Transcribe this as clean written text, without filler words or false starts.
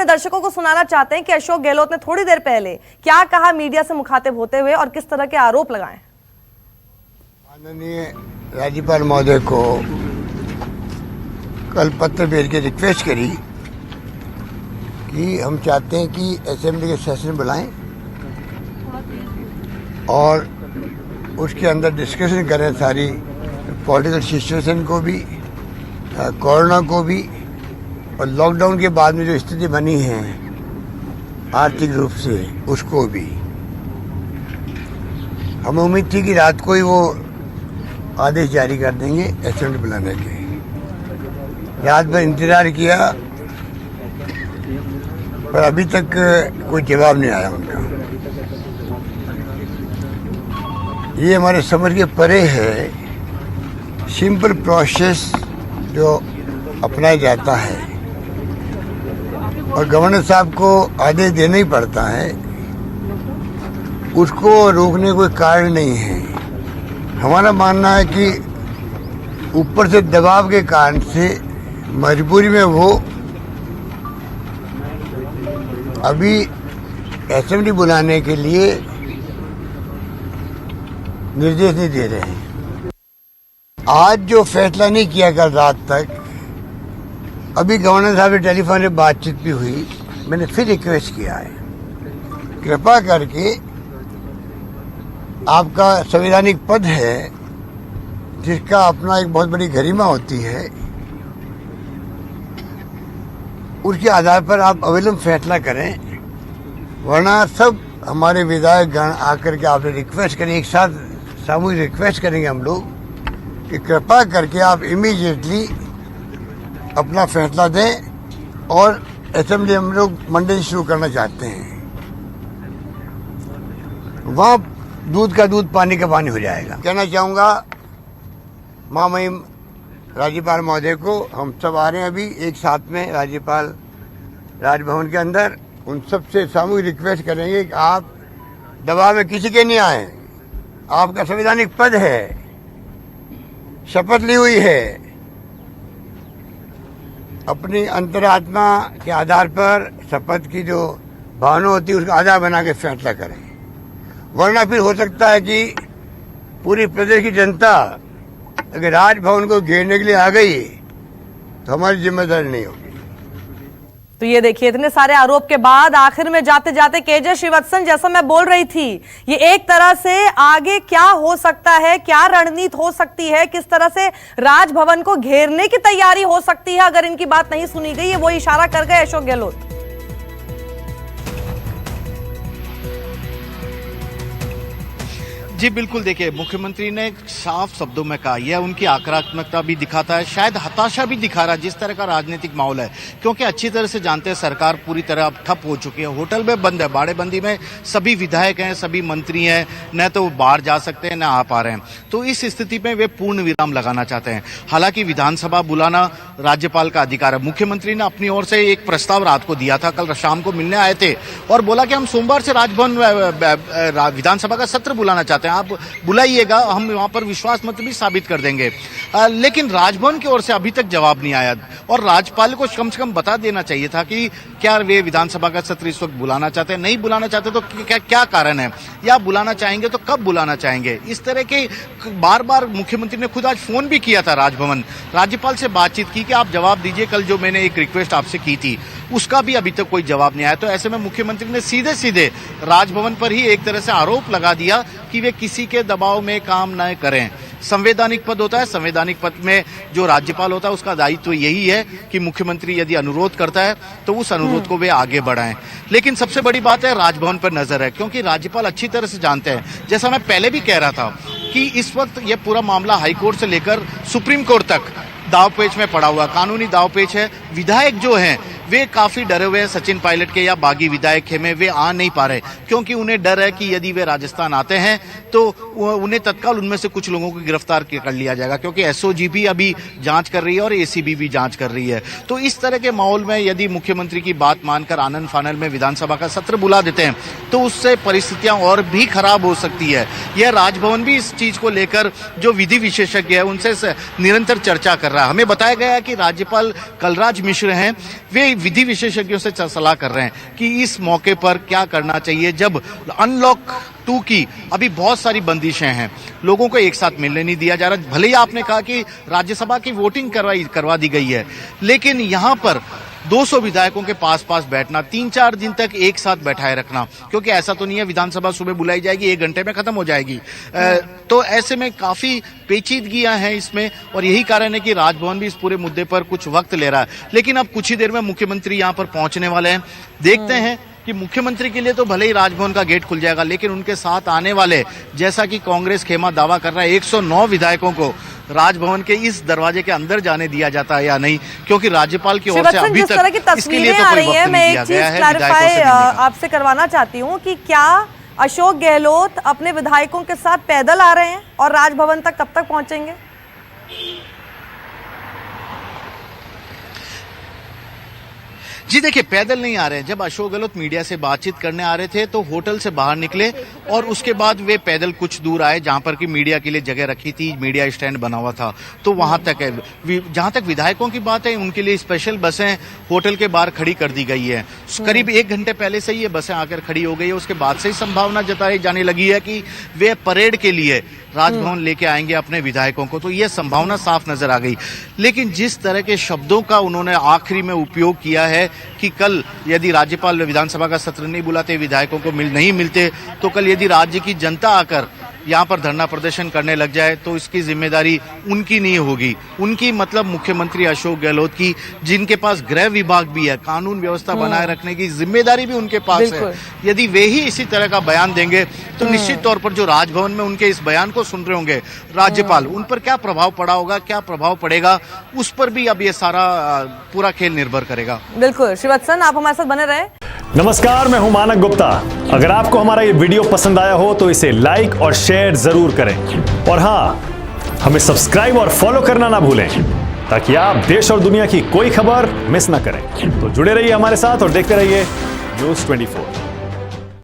अपने दर्शकों को सुनाना चाहते हैं कि अशोक गहलोत ने थोड़ी देर पहले क्या कहा मीडिया से मुखातिब होते हुए और किस तरह के आरोप लगाए। माननीय राज्यपाल महोदय को कल पत्र भेज के रिक्वेस्ट करी कि हम चाहते हैं कि असेंबली के सेशन बुलाएं और उसके अंदर डिस्कशन करें सारी पॉलिटिकल सिचुएशन को भी, कोरोना को भी और लॉकडाउन के बाद में जो स्थिति बनी है आर्थिक रूप से उसको भी। हमें उम्मीद थी कि रात को ही वो आदेश जारी कर देंगे असेंबली बुलाने के। रात भर इंतजार किया पर अभी तक कोई जवाब नहीं आया उनका। ये हमारे समझ के परे है। सिंपल प्रोसेस जो अपनाया जाता है और गवर्नर साहब को आदेश देना ही पड़ता है, उसको रोकने कोई कारण नहीं है। हमारा मानना है कि ऊपर से दबाव के कारण से मजबूरी में वो अभी असेंबली बुलाने के लिए निर्देश नहीं दे रहे हैं। आज जो फैसला नहीं किया कल रात तक, अभी गवर्नर साहब से टेलीफोन पे बातचीत भी हुई, मैंने फिर रिक्वेस्ट किया है कृपा करके आपका संवैधानिक पद है जिसका अपना एक बहुत बड़ी गरिमा होती है, उसके आधार पर आप अविलंब फैसला करें, वरना सब हमारे विधायक गण आकर के आपने रिक्वेस्ट करें, एक साथ सामूहिक रिक्वेस्ट करेंगे हम लोग कि कृपा करके आप इमीडिएटली अपना फैसला दें और असेंबली हम लोग मंडे से शुरू करना चाहते हैं। वहाँ दूध का दूध पानी का पानी हो जाएगा। कहना चाहूँगा महामहिम राज्यपाल महोदय को, हम सब आ रहे हैं अभी एक साथ में राज्यपाल राजभवन के अंदर, उन सबसे सामूहिक रिक्वेस्ट करेंगे कि आप दबाव में किसी के नहीं आए। आपका संवैधानिक पद है, शपथ ली हुई है, अपनी अंतरात्मा के आधार पर शपथ की जो भावना होती है उसका आधार बना के फैसला करें, वरना फिर हो सकता है कि पूरी प्रदेश की जनता अगर राजभवन को घेरने के लिए आ गई तो हमारी जिम्मेदारी नहीं होगी। तो ये देखिए, इतने सारे आरोप के बाद आखिर में जाते जाते केजे श्रीवत्सन, जैसा मैं बोल रही थी, ये एक तरह से आगे क्या हो सकता है, क्या रणनीति हो सकती है, किस तरह से राजभवन को घेरने की तैयारी हो सकती है अगर इनकी बात नहीं सुनी गई, वो इशारा कर गए अशोक गहलोत। जी बिल्कुल, देखिए मुख्यमंत्री ने साफ शब्दों में कहा, यह उनकी आक्रामकता भी दिखाता है, शायद हताशा भी दिखा रहा है जिस तरह का राजनीतिक माहौल है, क्योंकि अच्छी तरह से जानते हैं सरकार पूरी तरह अब ठप हो चुकी है। होटल में बंद है, बाड़ेबंदी में सभी विधायक हैं, सभी मंत्री हैं, न तो बाहर जा सकते हैं न आ पा रहे हैं। तो इस स्थिति में वे पूर्ण विराम लगाना चाहते हैं। हालांकि विधानसभा बुलाना राज्यपाल का अधिकार है। मुख्यमंत्री ने अपनी ओर से एक प्रस्ताव रात को दिया था, कल शाम को मिलने आए थे और बोला कि हम सोमवार से राजभवन विधानसभा का सत्र बुलाना चाहते हैं, आप बुलाइएगा, हम वहां पर विश्वास मत भी साबित कर देंगे। लेकिन राजभवन की ओर से अभी तक जवाब नहीं आया और राज्यपाल को कम से कम बता देना चाहिए था कि क्या वे विधानसभा का सत्र इस वक्त बुलाना चाहते हैं, नहीं बुलाना चाहते तो क्या कारण है, या बुलाना चाहेंगे तो कब बुलाना चाहेंगे। इस तरह के बार बार मुख्यमंत्री ने खुद आज फोन भी किया था राजभवन, राज्यपाल से बातचीत की कि आप जवाब दीजिए, कल जो मैंने एक रिक्वेस्ट आपसे की थी उसका भी अभी तक कोई जवाब नहीं आया। तो ऐसे में मुख्यमंत्री ने सीधे सीधे राजभवन पर ही एक तरह से आरोप लगा दिया कि वे किसी के दबाव में काम न करें। संवैधानिक पद होता है, संवैधानिक पद में जो राज्यपाल होता है उसका दायित्व तो यही है कि मुख्यमंत्री यदि अनुरोध करता है तो उस अनुरोध को वे आगे बढ़ाएं। लेकिन सबसे बड़ी बात है राजभवन पर नजर है, क्योंकि राज्यपाल अच्छी तरह से जानते हैं, जैसा मैं पहले भी कह रहा था कि इस वक्त यह पूरा मामला हाईकोर्ट से लेकर सुप्रीम कोर्ट तक दावपेच में पड़ा हुआ, कानूनी दावपेच है। विधायक जो हैं वे काफी डरे हुए हैं, सचिन पायलट के या बागी विधायक में वे आ नहीं पा रहे, क्योंकि उन्हें डर है कि यदि वे राजस्थान आते हैं तो उन्हें तत्काल उनमें से कुछ लोगों को गिरफ्तार कर लिया जाएगा, क्योंकि एसओजी भी अभी जांच कर रही है और एसीबी भी जांच कर रही है। तो इस तरह के माहौल में यदि मुख्यमंत्री की बात मानकर आनंद फानल में विधानसभा का सत्र बुला देते हैं तो उससे परिस्थितियां और भी खराब हो सकती है। यह राजभवन भी इस चीज को लेकर जो विधि विशेषज्ञ है उनसे निरंतर चर्चा कर रहा है। हमें बताया गया है कि राज्यपाल कलराज मिश्र हैं, वे कई विधि विशेषज्ञों से सलाह कर रहे हैं कि इस मौके पर क्या करना चाहिए जब अनलॉक 2 की अभी बहुत सारी बंदिशें हैं, लोगों को एक साथ मिलने नहीं दिया जा रहा। भले ही आपने कहा कि राज्यसभा की वोटिंग करवा दी गई है, लेकिन यहां पर 200 विधायकों के पास बैठना, 3-4 दिन तक एक साथ बैठाए रखना, क्योंकि ऐसा तो नहीं है विधानसभा सुबह बुलाई जाएगी 1 घंटे में खत्म हो जाएगी। तो ऐसे में काफी पेचीदगियां हैं इसमें, और यही कारण है कि राजभवन भी इस पूरे मुद्दे पर कुछ वक्त ले रहा है। लेकिन अब कुछ ही देर में मुख्यमंत्री यहां पर पहुंचने वाले हैं। देखते हैं कि मुख्यमंत्री के लिए तो भले ही राजभवन का गेट खुल जाएगा, लेकिन उनके साथ आने वाले, जैसा कि कांग्रेस खेमा दावा कर रहा है, 109 विधायकों को राजभवन के इस दरवाजे के अंदर जाने दिया जाता है या नहीं, क्योंकि राज्यपाल की ओर से अभी जिस तरह की तक इसके लिए तो आ कोई रही वक्त है, मैं नहीं एक दिया चीज गया है क्लैरिफाई आपसे करवाना चाहती हूँ कि क्या अशोक गहलोत अपने विधायकों के साथ पैदल आ रहे हैं और राजभवन तक कब तक पहुंचेंगे? जी देखिए, पैदल नहीं आ रहे हैं। जब अशोक गहलोत मीडिया से बातचीत करने आ रहे थे तो होटल से बाहर निकले और उसके बाद वे पैदल कुछ दूर आए जहां पर कि मीडिया के लिए जगह रखी थी, मीडिया स्टैंड बना हुआ था, तो वहां तक है। जहां तक विधायकों की बात है, उनके लिए स्पेशल बसें होटल के बाहर खड़ी कर दी गई है। करीब 1 घंटे पहले से ये बसें आकर खड़ी हो गई है। उसके बाद से ही संभावना जताई जाने लगी है कि वे परेड के लिए राजभवन लेके आएंगे अपने विधायकों को, तो यह संभावना साफ नजर आ गई। लेकिन जिस तरह के शब्दों का उन्होंने आखिरी में उपयोग किया है कि कल यदि राज्यपाल विधानसभा का सत्र नहीं बुलाते, विधायकों को नहीं मिलते, तो कल यदि राज्य की जनता आकर यहाँ पर धरना प्रदर्शन करने लग जाए तो इसकी जिम्मेदारी उनकी नहीं होगी। उनकी मतलब मुख्यमंत्री अशोक गहलोत की, जिनके पास गृह विभाग भी है, कानून व्यवस्था बनाए रखने की जिम्मेदारी भी उनके पास है। यदि वे ही इसी तरह का बयान देंगे तो निश्चित तौर पर जो राजभवन में उनके इस बयान को सुन रहे होंगे राज्यपाल, उन पर क्या प्रभाव पड़ा होगा, क्या प्रभाव पड़ेगा, उस पर भी अब ये सारा पूरा खेल निर्भर करेगा। बिल्कुल श्रीवत्सन, आप हमारे साथ बने रहे। नमस्कार, मैं हूं मानक गुप्ता। अगर आपको हमारा ये वीडियो पसंद आया हो तो इसे लाइक और शेयर जरूर करें, और हां, हमें सब्सक्राइब और फॉलो करना ना भूलें ताकि आप देश और दुनिया की कोई खबर मिस ना करें। तो जुड़े रहिए हमारे साथ और देखते रहिए News 24।